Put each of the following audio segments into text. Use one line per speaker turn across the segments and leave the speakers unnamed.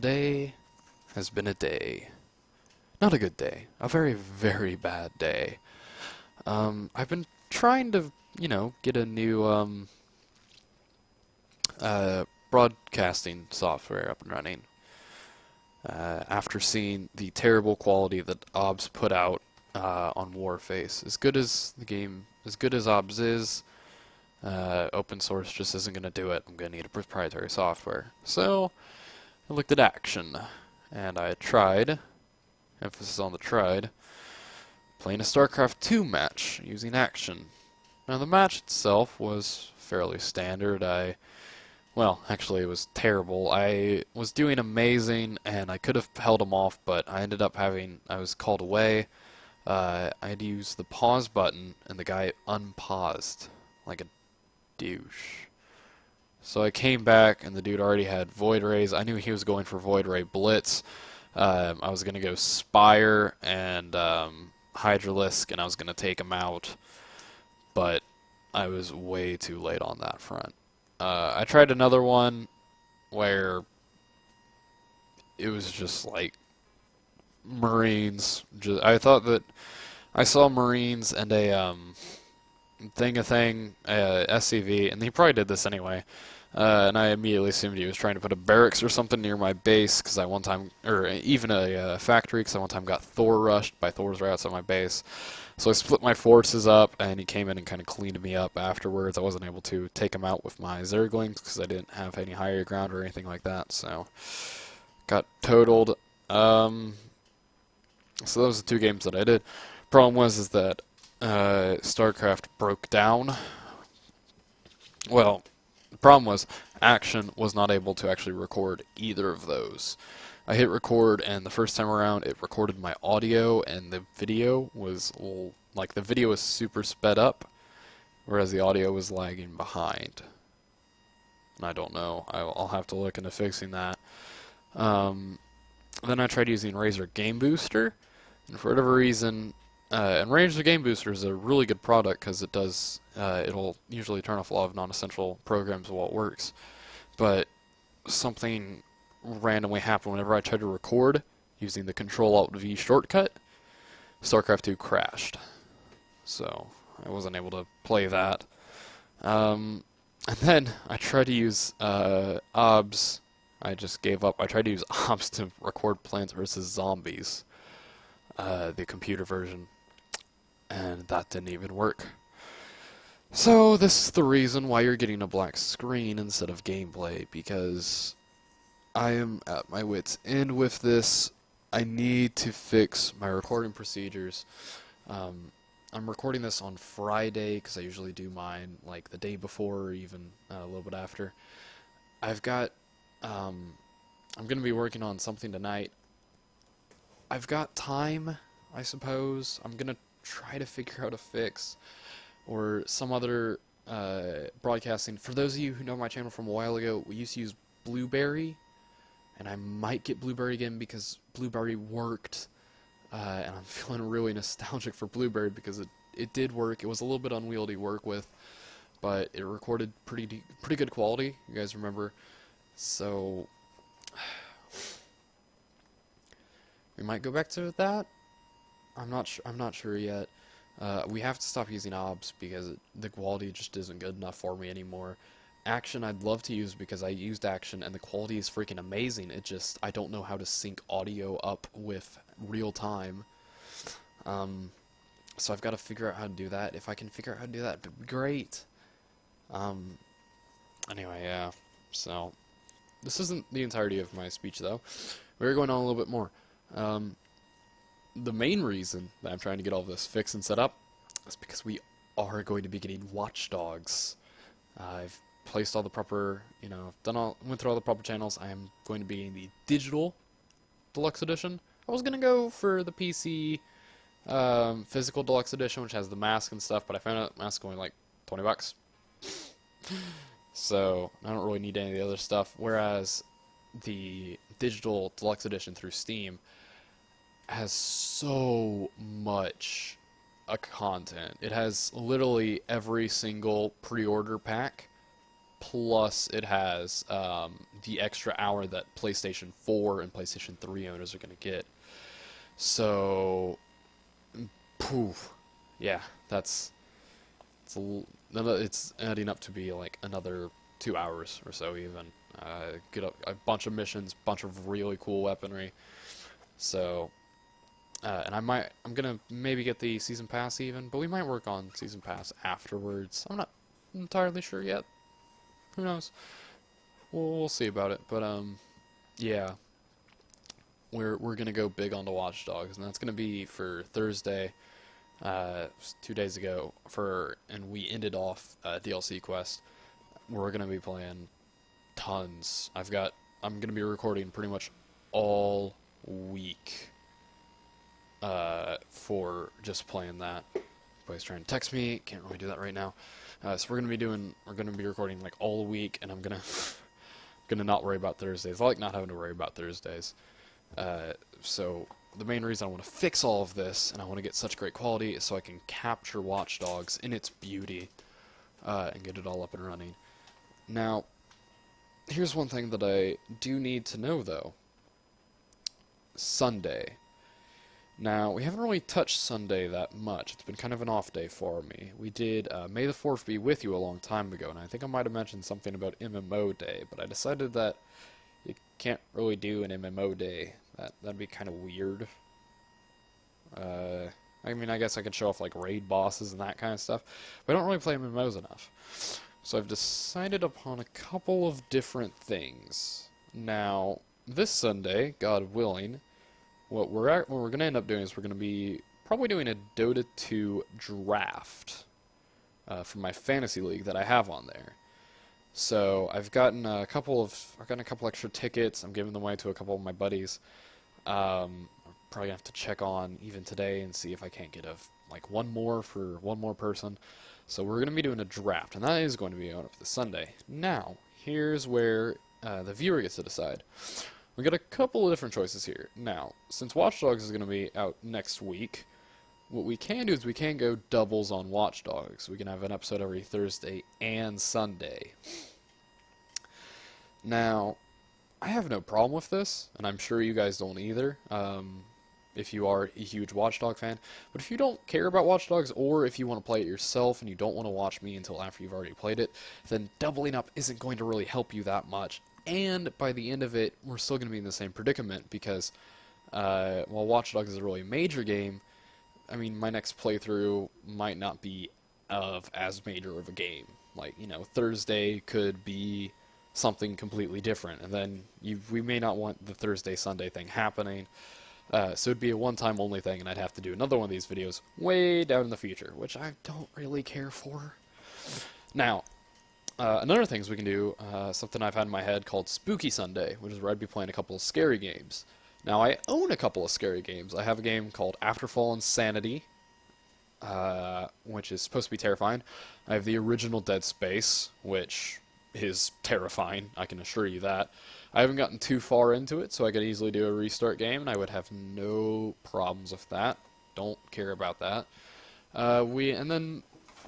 Today has been a day. Not a good day. A very, very bad day. I've been trying to, get a new broadcasting software up and running. After seeing the terrible quality that OBS put out on Warface. As good as the game, as good as OBS is, open source just isn't going to do it. I'm going to need a proprietary software. So, I looked at Action, and I tried, emphasis on the tried, playing a StarCraft 2 match using Action. Now the match itself was fairly standard. Well, actually it was terrible. I was doing amazing, and I could have held him off, but I ended up I was called away. I had to use the pause button, and the guy unpaused, like a douche. So I came back, and the dude already had Void Rays. I knew he was going for Void Ray Blitz. I was going to go Spire and Hydralisk, and I was going to take him out. But I was way too late on that front. I tried another one where it was just like Marines. I thought that I saw Marines and a thing, SCV, and he probably did this anyway. And I immediately assumed he was trying to put a barracks or something near my base, because I one time, or even a factory, because I one time got Thor rushed by Thors right outside my base. So I split my forces up, and he came in and kind of cleaned me up afterwards. I wasn't able to take him out with my Zerglings, because I didn't have any higher ground or anything like that, so got totaled. So those are the two games that I did. Problem was is that StarCraft broke down. Well, the problem was Action was not able to actually record either of those. I hit record, and the first time around it recorded my audio, and the video was like the video was super sped up, whereas the audio was lagging behind. And I don't know. I'll have to look into fixing that. Then I tried using Razer Game Booster, and for whatever reason, and Razer Game Booster is a really good product because it does, it'll usually turn off a lot of non-essential programs while it works. But something randomly happened whenever I tried to record using the Control-Alt-V shortcut. StarCraft 2 crashed. So I wasn't able to play that. And then I tried to use OBS. I just gave up. I tried to use OBS to record Plants vs. Zombies, the computer version, and that didn't even work. So this is the reason why you're getting a black screen instead of gameplay, because I am at my wit's end with this. I need to fix my recording procedures. I'm recording this on Friday because I usually do mine like the day before or even a little bit after. I've got I'm going to be working on something tonight. I've got time, I suppose. I'm going to try to figure out a fix or some other broadcasting. For those of you who know my channel from a while ago, we used to use Blueberry, and I might get Blueberry again because Blueberry worked, and I'm feeling really nostalgic for Blueberry because it did work. It was a little bit unwieldy to work with, but it recorded pretty good quality. You guys remember? So we might go back to that. I'm not sure yet. We have to stop using OBS because the quality just isn't good enough for me anymore. Action I'd love to use because I used Action and the quality is freaking amazing. It just, I don't know how to sync audio up with real time. So I've got to figure out how to do that. If I can figure out how to do that, it'd be great. Anyway, yeah. So this isn't the entirety of my speech though. We're going on a little bit more. The main reason that I'm trying to get all this fixed and set up is because we are going to be getting Watch Dogs. I've placed all the proper, went through all the proper channels. I am going to be in the digital deluxe edition. I was going to go for the PC physical deluxe edition, which has the mask and stuff, but I found out the mask only like $20. So I don't really need any of the other stuff. Whereas the digital deluxe edition through Steam has so much content. It has literally every single pre-order pack plus it has the extra hour that PlayStation 4 and PlayStation 3 owners are going to get. So, poof, yeah, it's adding up to be like another 2 hours or so even. Get a bunch of missions, bunch of really cool weaponry. So, and I'm gonna maybe get the season pass even, but we might work on season pass afterwards. I'm not entirely sure yet. Who knows? We'll see about it. But yeah, we're gonna go big on the Watch Dogs, and that's gonna be for Thursday. 2 days ago and we ended off DLC quest. We're gonna be playing tons. I'm gonna be recording pretty much all week for just playing that. Everybody's trying to text me. Can't really do that right now. So we're gonna be recording like all week, and I'm gonna not worry about Thursdays. I like not having to worry about Thursdays. So the main reason I want to fix all of this, and I want to get such great quality, is so I can capture Watch Dogs in its beauty, and get it all up and running. Now, here's one thing that I do need to know, though. Sunday. Now, we haven't really touched Sunday that much. It's been kind of an off day for me. We did May the 4th Be With You a long time ago, and I think I might have mentioned something about MMO Day, but I decided that you can't really do an MMO Day. That'd be kind of weird. I mean, I guess I could show off like raid bosses and that kind of stuff, but I don't really play MMOs enough. So I've decided upon a couple of different things. Now, this Sunday, God willing, what we're going to end up doing is we're going to be probably doing a Dota 2 draft for my fantasy league that I have on there. So I've gotten a couple extra tickets. I'm giving them away to a couple of my buddies. I'm probably gonna have to check on even today and see if I can't get like one more for one more person. So we're gonna be doing a draft, and that is going to be on up this Sunday. Now, here's where the viewer gets to decide. We got a couple of different choices here. Now, since Watch Dogs is gonna be out next week, what we can do is we can go doubles on Watch Dogs. We can have an episode every Thursday and Sunday. Now, I have no problem with this, and I'm sure you guys don't either, if you are a huge Watch Dogs fan. But if you don't care about Watch Dogs, or if you want to play it yourself and you don't want to watch me until after you've already played it, then doubling up isn't going to really help you that much. And by the end of it, we're still going to be in the same predicament, because while Watch Dogs is a really major game, I mean, my next playthrough might not be of as major of a game. Like, you know, Thursday could be something completely different, and then we may not want the Thursday-Sunday thing happening, so it'd be a one-time only thing, and I'd have to do another one of these videos way down in the future, which I don't really care for. Now, another thing we can do, something I've had in my head called Spooky Sunday, which is where I'd be playing a couple of scary games. Now, I own a couple of scary games. I have a game called Afterfall Insanity, which is supposed to be terrifying. I have the original Dead Space, which is terrifying, I can assure you that. I haven't gotten too far into it, so I could easily do a restart game, and I would have no problems with that. Don't care about that. And then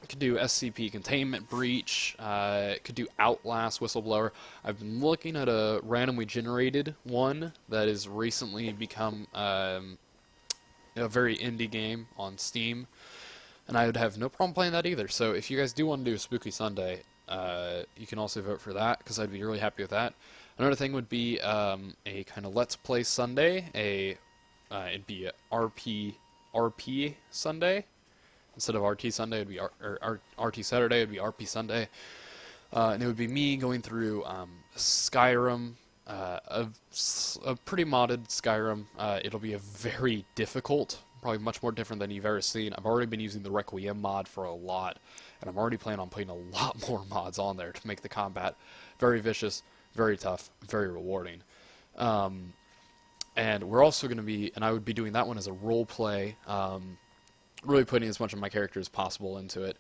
I could do SCP Containment Breach, could do Outlast Whistleblower. I've been looking at a randomly generated one that has recently become a very indie game on Steam, and I would have no problem playing that either. So if you guys do want to do a Spooky Sunday, you can also vote for that, because I'd be really happy with that. Another thing would be a kind of Let's Play Sunday. It'd be a RP Sunday. Instead of RT Sunday, it'd be RT Saturday. It'd be RP Sunday, and it would be me going through Skyrim, a pretty modded Skyrim. It'll be a very difficult, probably much more different than you've ever seen. I've already been using the Requiem mod for a lot, and I'm already planning on putting a lot more mods on there to make the combat very vicious, very tough, very rewarding. And we're also going to be, and I would be doing that one as a role play, really putting as much of my character as possible into it.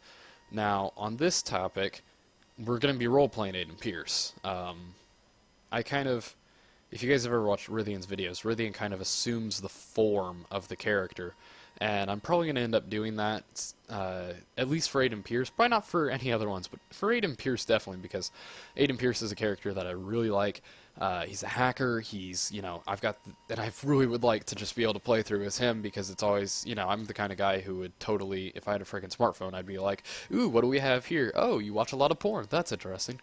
Now, on this topic, we're going to be role-playing Aiden Pierce. If you guys ever watched Rythian's videos, Rythian kind of assumes the form of the character, And I'm probably going to end up doing that, at least for Aiden Pierce. Probably not for any other ones, but for Aiden Pierce definitely, because Aiden Pierce is a character that I really like. He's a hacker. He's, and I really would like to just be able to play through as him, because it's always, I'm the kind of guy who would totally, if I had a freaking smartphone, I'd be like, ooh, what do we have here? Oh, you watch a lot of porn. That's interesting.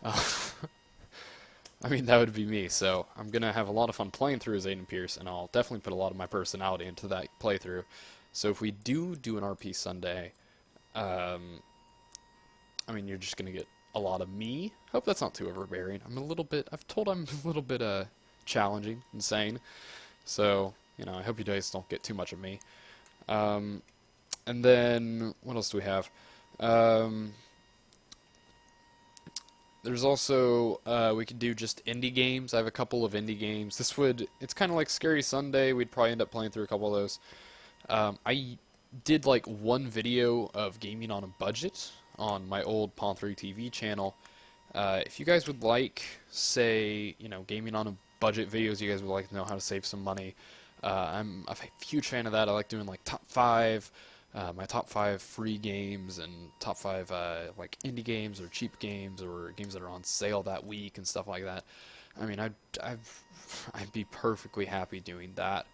uh, I mean, that would be me, so I'm going to have a lot of fun playing through as Aiden Pierce, and I'll definitely put a lot of my personality into that playthrough. So if we do an RP Sunday, I mean, you're just going to get a lot of me. Hope that's not too overbearing. I've told I'm a little bit, challenging, insane. So, I hope you guys don't get too much of me. And then, what else do we have? There's also, we could do just indie games. I have a couple of indie games. It's kind of like Scary Sunday. We'd probably end up playing through a couple of those. I did like one video of gaming on a budget on my old Pon3 TV channel. If you guys would like, say, gaming on a budget videos, you guys would like to know how to save some money. I'm a huge fan of that. I like doing like top 5. My top 5 free games and top 5 like indie games or cheap games or games that are on sale that week and stuff like that. I mean, I'd be perfectly happy doing that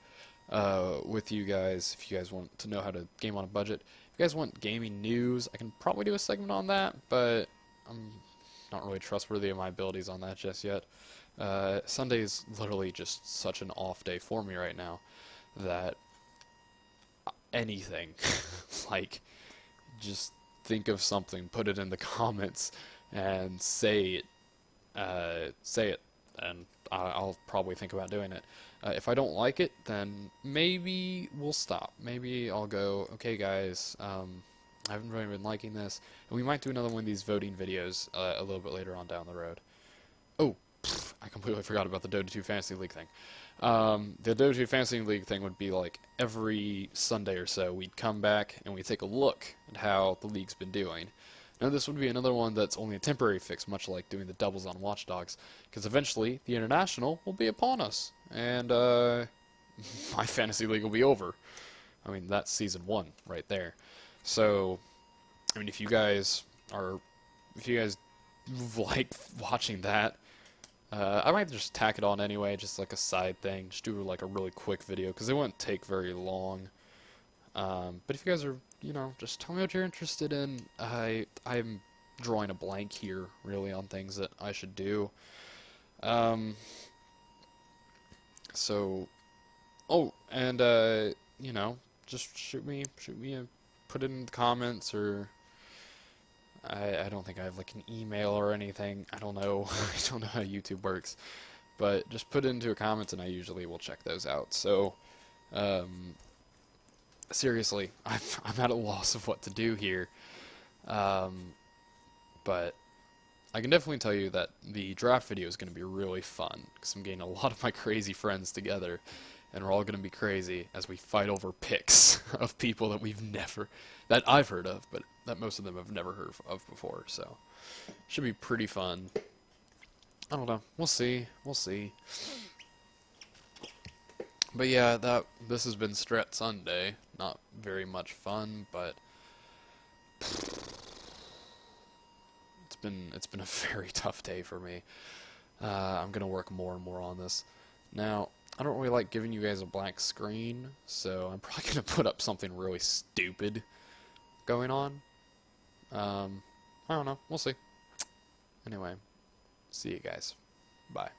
with you guys if you guys want to know how to game on a budget. If you guys want gaming news, I can probably do a segment on that, but I'm not really trustworthy of my abilities on that just yet. Sunday is literally just such an off day for me right now that anything, like, just think of something, put it in the comments, and say it, and I'll probably think about doing it. If I don't like it, then maybe we'll stop. Maybe I'll go, okay guys, I haven't really been liking this, and we might do another one of these voting videos a little bit later on down the road. Oh, I completely forgot about the Dota 2 Fantasy League thing. The Dota 2 Fantasy League thing would be like every Sunday or so we'd come back and we'd take a look at how the league's been doing. Now this would be another one that's only a temporary fix, much like doing the doubles on Watch Dogs, because eventually the International will be upon us, and my Fantasy League will be over. I mean, that's Season 1 right there. So, I mean, if you guys like watching that, I might just tack it on anyway, just like a side thing, just do like a really quick video, because it won't take very long. But if you guys are, just tell me what you're interested in. I'm drawing a blank here, really, on things that I should do. So, oh, and, just shoot me put it in the comments, or I don't think I have like an email or anything. I don't know. I don't know how YouTube works. But just put it into a comments and I usually will check those out. So, seriously, I'm at a loss of what to do here. But I can definitely tell you that the draft video is going to be really fun, because I'm getting a lot of my crazy friends together, and we're all going to be crazy as we fight over picks of people that I've heard of, but that most of them have never heard of before, so should be pretty fun. I don't know. We'll see. We'll see. But yeah, this has been Strat Sunday. Not very much fun, but it's been a very tough day for me. I'm gonna work more and more on this. Now, I don't really like giving you guys a blank screen, so I'm probably gonna put up something really stupid going on. I don't know. We'll see. Anyway, see you guys. Bye.